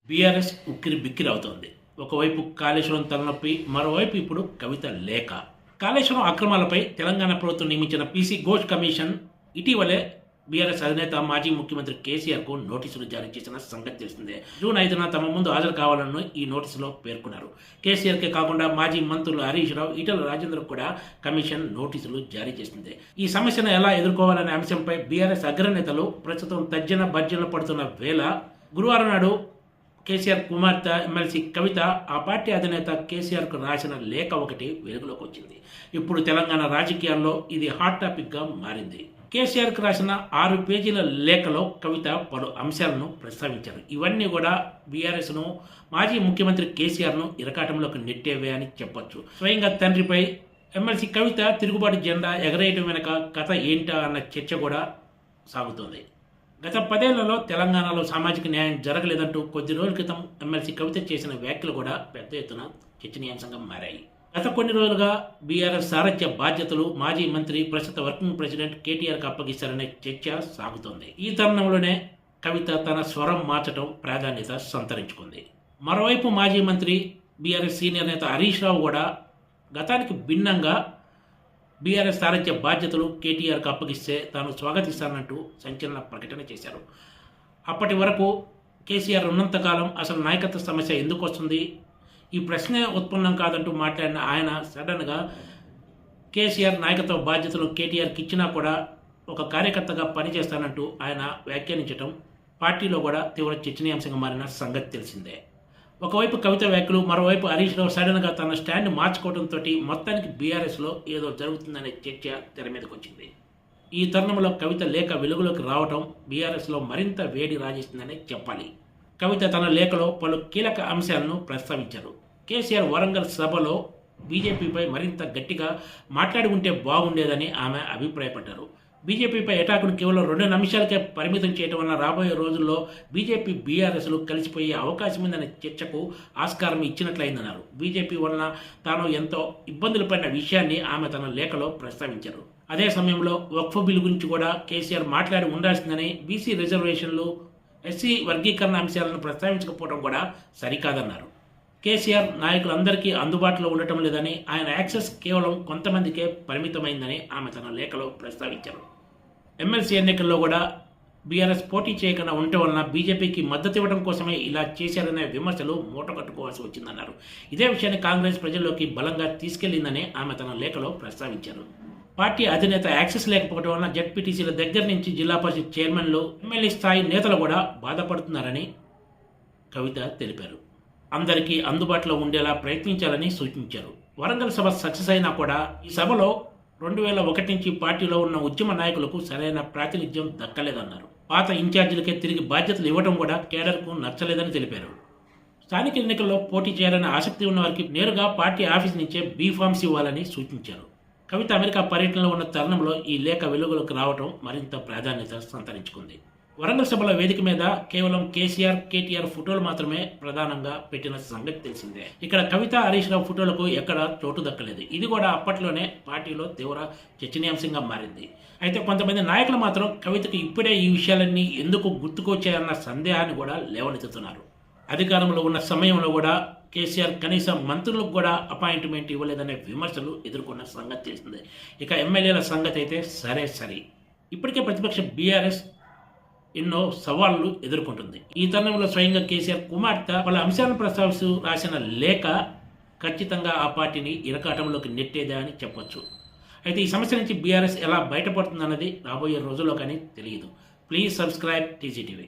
BRS ఉక్కిరి బిక్కిరి అవుతోంది. ఒకవైపు కాళేశ్వరం తలనొప్పి, మరోవైపు ఇప్పుడు కవిత లేఖ. కాళేశ్వరం అక్రమాలపై తెలంగాణ ప్రభుత్వం నియమించిన పీసీ ఘోష్ కమిషన్ ఇటీవలే బీఆర్ఎస్ అధినేత మాజీ ముఖ్యమంత్రి కేసీఆర్కు నోటీసులు జారీ చేసిన సంగతి తెలిసిందే. జూన్ 5న తమ ముందు హాజరు కావాలని ఈ నోటీసులో పేర్కొన్నారు. కేసీఆర్కే కాకుండా మాజీ మంత్రులు హరీష్ రావు, ఈటెల రాజేందర్కు కూడా కమిషన్ నోటీసులు జారీ చేసింది. ఈ సమస్యను ఎలా ఎదుర్కోవాలనే అంశంపై బీఆర్ఎస్ అగ్రనేతలు ప్రస్తుతం తర్జన భర్జనలు పడుతున్న వేళ గురువారం నాడు కేసీఆర్ కుమార్తె ఎమ్మెల్సీ కవిత ఆ పార్టీ అధినేత కేసీఆర్కు రాసిన లేఖ ఒకటి వెలుగులోకి వచ్చింది. ఇప్పుడు తెలంగాణ రాజకీయాల్లో ఇది హాట్ టాపిక్గా మారింది. కేసీఆర్కు రాసిన 6 పేజీల లేఖలో కవిత పలు అంశాలను ప్రస్తావించారు. ఇవన్నీ కూడా బీఆర్ఎస్ను, మాజీ ముఖ్యమంత్రి కేసీఆర్ను ఇరకాటంలోకి నెట్టేవే అని చెప్పొచ్చు. స్వయంగా తండ్రిపై ఎమ్మెల్సీ కవిత తిరుగుబాటు జెండా ఎగరేయడం వెనక కథ ఏంటా అన్న చర్చ కూడా సాగుతోంది. గత 10 ఏళ్లలో తెలంగాణలో సామాజిక న్యాయం జరగలేదంటూ కొద్ది రోజుల క్రితం ఎమ్మెల్సీ కవిత చేసిన వ్యాఖ్యలు కూడా పెద్ద ఎత్తున చర్చనీయాంశంగా మారాయి. గత కొన్ని రోజులుగా బీఆర్ఎస్ సారథ్య బాధ్యతలు మాజీ మంత్రి, ప్రస్తుత వర్కింగ్ ప్రెసిడెంట్ కేటీఆర్కి అప్పగిస్తారనే చర్చ సాగుతోంది. ఈ తరుణంలోనే కవిత తన స్వరం మార్చడం ప్రాధాన్యత సంతరించుకుంది. మరోవైపు మాజీ మంత్రి, బీఆర్ఎస్ సీనియర్ నేత హరీష్ రావు కూడా గతానికి భిన్నంగా బీఆర్ఎస్ సారథ్య బాధ్యతలు కేటీఆర్కు అప్పగిస్తే తాను స్వాగతిస్తానంటూ సంచలన ప్రకటన చేశారు. అప్పటి వరకు కేసీఆర్ ఉన్నంతకాలం అసలు నాయకత్వ సమస్య ఎందుకు వస్తుంది, ఈ ప్రశ్నే ఉత్పన్నం కాదంటూ మాట్లాడిన ఆయన సడన్గా కేసీఆర్ నాయకత్వ బాధ్యతలు కేటీఆర్కి ఇచ్చినా కూడా ఒక కార్యకర్తగా పనిచేస్తానంటూ ఆయన వ్యాఖ్యానించడం పార్టీలో కూడా తీవ్ర చర్చనీయాంశంగా మారిన సంగతి తెలిసిందే. ఒకవైపు కవిత వ్యాఖ్యలు, మరోవైపు హరీష్ రావు సడన్గా తన స్టాండ్ మార్చుకోవడంతో మొత్తానికి బీఆర్ఎస్లో ఏదో జరుగుతుందనే చర్చ తెర మీదకి వచ్చింది. ఈ తరుణంలో కవిత లేఖ వెలుగులోకి రావడం బీఆర్ఎస్లో మరింత వేడి రాజేస్తుందనే చెప్పాలి. కవిత తన లేఖలో పలు కీలక అంశాలను ప్రస్తావించారు. కేసీఆర్ వరంగల్ సభలో బీజేపీపై మరింత గట్టిగా మాట్లాడి ఉంటే బాగుండేదని ఆమె అభిప్రాయపడ్డారు. బీజేపీపై అటాకును కేవలం 2 నిమిషాలకే పరిమితం చేయడం వల్ల రాబోయే రోజుల్లో బీజేపీ, బీఆర్ఎస్లు కలిసిపోయే అవకాశం ఉందనే చర్చకు ఆస్కారం ఇచ్చినట్లయిందన్నారు. బీజేపీ వలన తాను ఎంతో ఇబ్బందులు పడిన విషయాన్ని ఆమె తన లేఖలో ప్రస్తావించారు. అదే సమయంలో వక్ఫ్ బిల్లు గురించి కూడా కేసీఆర్ మాట్లాడి ఉండాల్సిందని, బీసీ రిజర్వేషన్లు, ఎస్సీ వర్గీకరణ అంశాలను ప్రస్తావించకపోవడం కూడా సరికాదన్నారు. కేసీఆర్ నాయకులందరికీ అందుబాటులో ఉండటం లేదని, ఆయన యాక్సెస్ కేవలం కొంతమందికే పరిమితమైందని ఆమె తన లేఖలో ప్రస్తావించారు. ఎమ్మెల్సీ ఎన్నికల్లో కూడా బీఆర్ఎస్ పోటీ చేయకుండా ఉండటం వలన బీజేపీకి మద్దతు ఇవ్వడం కోసమే ఇలా చేశారనే విమర్శలు మూటగట్టుకోవాల్సి వచ్చిందన్నారు. ఇదే విషయాన్ని కాంగ్రెస్ ప్రజల్లోకి బలంగా తీసుకెళ్లిందని ఆమె తన లేఖలో ప్రస్తావించారు. పార్టీ అధినేత యాక్సెస్ లేకపోవడం వలన జెడ్పీటీసీల దగ్గర నుంచి జిల్లా పరిషత్ చైర్మన్లు, ఎమ్మెల్యే స్థాయి నేతలు కూడా బాధపడుతున్నారని కవిత తెలిపారు. అందరికీ అందుబాటులో ఉండేలా ప్రయత్నించాలని సూచించారు. వరంగల్ సభ సక్సెస్ అయినా కూడా ఈ సభలో 2001 నుంచి పార్టీలో ఉన్న ఉద్యమ నాయకులకు సరైన ప్రాతినిధ్యం దక్కలేదన్నారు. పాత ఇన్ఛార్జీలకే తిరిగి బాధ్యతలు ఇవ్వడం కూడా కేడర్కు నచ్చలేదని తెలిపారు. స్థానిక ఎన్నికల్లో పోటీ చేయాలనే ఆసక్తి ఉన్న వారికి నేరుగా పార్టీ ఆఫీస్ నుంచే బీఫామ్స్ ఇవ్వాలని సూచించారు. కవిత అమెరికా పర్యటనలో ఉన్న తరుణంలో ఈ లేఖ వెలుగులోకి రావడం మరింత ప్రాధాన్యత సంతరించుకుంది. వరంగల్ సభల వేదిక మీద కేవలం కేసీఆర్, కేటీఆర్ ఫోటోలు మాత్రమే ప్రధానంగా పెట్టిన సంగతి తెలిసిందే. ఇక్కడ కవిత, హరీష్ రావు ఫోటోలకు ఎక్కడ చోటు దక్కలేదు. ఇది కూడా అప్పట్లోనే పార్టీలో తీవ్ర చర్చనీయాంశంగా మారింది. అయితే కొంతమంది నాయకులు మాత్రం కవితకు ఇప్పుడే ఈ విషయాలన్నీ ఎందుకు గుర్తుకొచ్చాయన్న సందేహాన్ని కూడా లేవనెత్తుతున్నారు. అధికారంలో ఉన్న సమయంలో కూడా కేసీఆర్ కనీసం మంత్రులకు కూడా అపాయింట్మెంట్ ఇవ్వలేదనే విమర్శలు ఎదుర్కొన్న సంగతి తెలిసిందే. ఇక ఎమ్మెల్యేల సంగతి అయితే సరే. ఇప్పటికే ప్రతిపక్ష బీఆర్ఎస్ ఎన్నో సవాళ్లు ఎదుర్కొంటుంది. ఈ తరుణంలో స్వయంగా కేసీఆర్ కుమార్తె పలు అంశాలను ప్రస్తావిస్తూ రాసిన లేఖ ఖచ్చితంగా ఆ పార్టీని ఇరకాటంలోకి నెట్టేదే అని చెప్పొచ్చు. అయితే ఈ సమస్య నుంచి బీఆర్ఎస్ ఎలా బయటపడుతుందన్నది రాబోయే రోజుల్లో కానీ తెలియదు. Please subscribe TGTV.